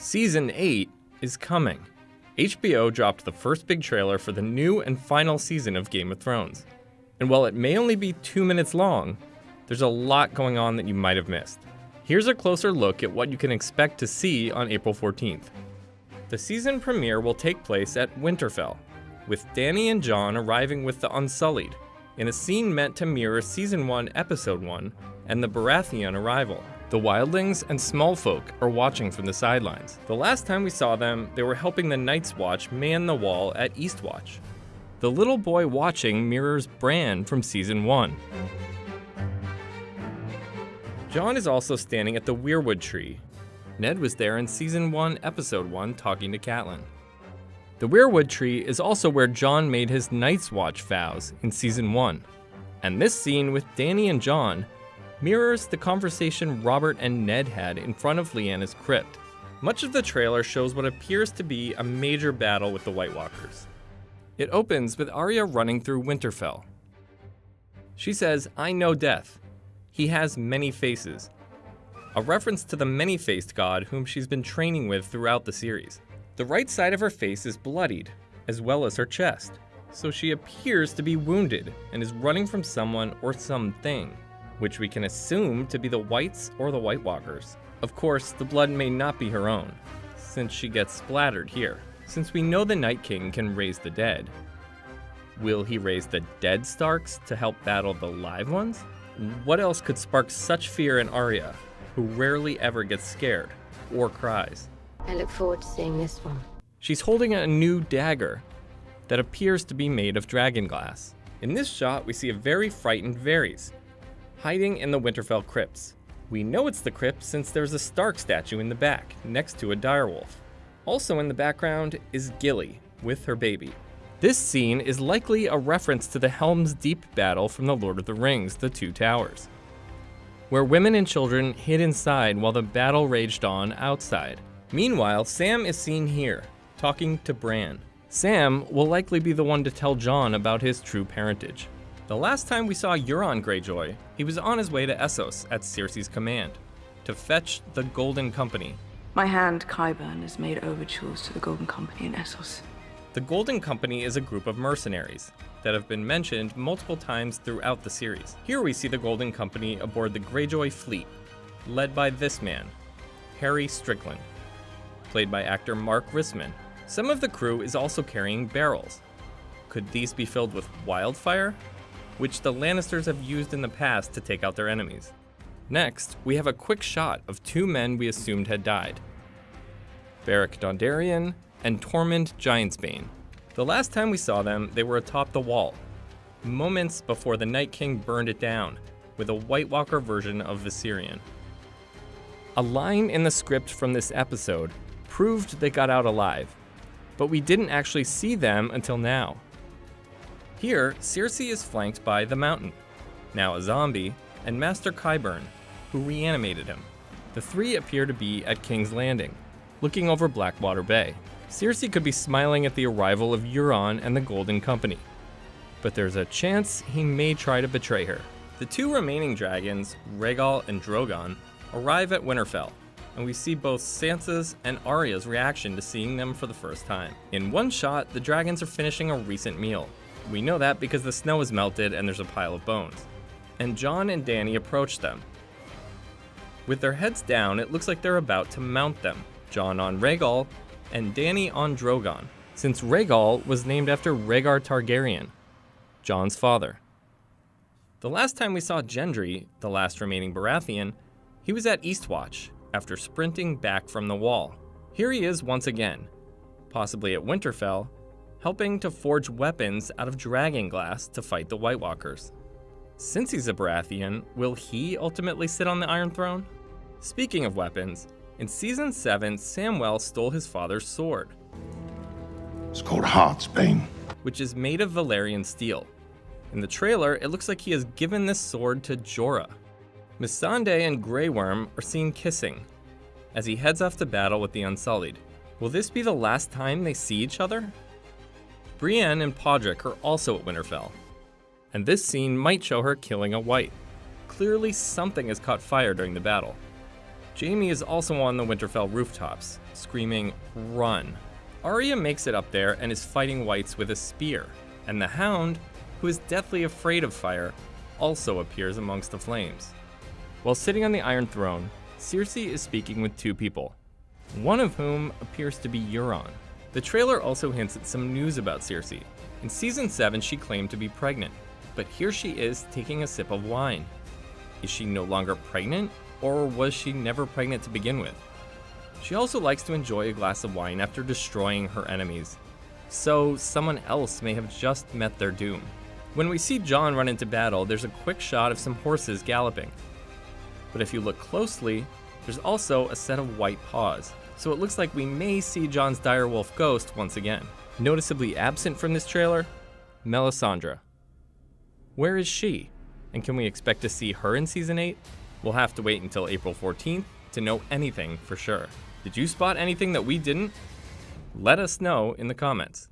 Season 8 is coming. HBO dropped the first big trailer for the new and final season of Game of Thrones. And while it may only be 2 minutes long, there's a lot going on that you might have missed. Here's a closer look at what you can expect to see on April 14th. The season premiere will take place at Winterfell, with Dany and Jon arriving with the Unsullied, in a scene meant to mirror Season 1, Episode 1, and the Baratheon arrival. The wildlings and smallfolk are watching from the sidelines. The last time we saw them, they were helping the Night's Watch man the wall at Eastwatch. The little boy watching mirrors Bran from Season 1. Jon is also standing at the Weirwood tree. Ned was there in Season 1, Episode 1, talking to Catelyn. The Weirwood tree is also where Jon made his Night's Watch vows in Season 1. And this scene with Dany and Jon mirrors the conversation Robert and Ned had in front of Lyanna's crypt. Much of the trailer shows what appears to be a major battle with the White Walkers. It opens with Arya running through Winterfell. She says, "I know death. He has many faces," a reference to the many-faced god whom she's been training with throughout the series. The right side of her face is bloodied, as well as her chest, so she appears to be wounded and is running from someone or something, which we can assume to be the Whites or the White Walkers. Of course, the blood may not be her own, since she gets splattered here. Since we know the Night King can raise the dead, will he raise the dead Starks to help battle the live ones? What else could spark such fear in Arya, who rarely ever gets scared or cries? I look forward to seeing this one. She's holding a new dagger that appears to be made of dragon glass. In this shot, we see a very frightened Varys, hiding in the Winterfell crypts. We know it's the crypt since there's a Stark statue in the back, next to a direwolf. Also in the background is Gilly, with her baby. This scene is likely a reference to the Helm's Deep battle from The Lord of the Rings, The Two Towers, where women and children hid inside while the battle raged on outside. Meanwhile, Sam is seen here, talking to Bran. Sam will likely be the one to tell Jon about his true parentage. The last time we saw Euron Greyjoy, he was on his way to Essos at Cersei's command, to fetch the Golden Company. My hand, Qyburn, has made overtures to the Golden Company in Essos. The Golden Company is a group of mercenaries that have been mentioned multiple times throughout the series. Here we see the Golden Company aboard the Greyjoy fleet, led by this man, Harry Strickland, played by actor Mark Risman. Some of the crew is also carrying barrels. Could these be filled with wildfire, which the Lannisters have used in the past to take out their enemies? Next, we have a quick shot of two men we assumed had died, Beric Dondarrion and Tormund Giantsbane. The last time we saw them, they were atop the wall, moments before the Night King burned it down with a White Walker version of Viserion. A line in the script from this episode proved they got out alive, but we didn't actually see them until now. Here, Cersei is flanked by the Mountain, now a zombie, and Master Qyburn, who reanimated him. The three appear to be at King's Landing, looking over Blackwater Bay. Cersei could be smiling at the arrival of Euron and the Golden Company, but there's a chance he may try to betray her. The two remaining dragons, Rhaegal and Drogon, arrive at Winterfell, and we see both Sansa's and Arya's reaction to seeing them for the first time. In one shot, the dragons are finishing a recent meal. We know that because the snow is melted and there's a pile of bones. And Jon and Dany approach them. With their heads down, it looks like they're about to mount them. Jon on Rhaegal, and Dany on Drogon, since Rhaegal was named after Rhaegar Targaryen, Jon's father. The last time we saw Gendry, the last remaining Baratheon, he was at Eastwatch after sprinting back from the wall. Here he is once again, possibly at Winterfell, helping to forge weapons out of dragon glass to fight the White Walkers. Since he's a Baratheon, will he ultimately sit on the Iron Throne? Speaking of weapons, in Season 7, Samwell stole his father's sword. It's called Heartsbane, which is made of Valyrian steel. In the trailer, it looks like he has given this sword to Jorah. Missandei and Grey Worm are seen kissing as he heads off to battle with the Unsullied. Will this be the last time they see each other? Brienne and Podrick are also at Winterfell, and this scene might show her killing a White. Clearly something has caught fire during the battle. Jaime is also on the Winterfell rooftops, screaming, "Run." Arya makes it up there and is fighting whites with a spear, and the Hound, who is deathly afraid of fire, also appears amongst the flames. While sitting on the Iron Throne, Cersei is speaking with two people, one of whom appears to be Euron. The trailer also hints at some news about Cersei. In Season 7, she claimed to be pregnant, but here she is taking a sip of wine. Is she no longer pregnant, or was she never pregnant to begin with? She also likes to enjoy a glass of wine after destroying her enemies, so someone else may have just met their doom. When we see Jon run into battle, there's a quick shot of some horses galloping. But if you look closely, there's also a set of white paws, so it looks like we may see Jon's direwolf ghost once again. Noticeably absent from this trailer, Melisandre. Where is she? And can we expect to see her in Season 8? We'll have to wait until April 14th to know anything for sure. Did you spot anything that we didn't? Let us know in the comments.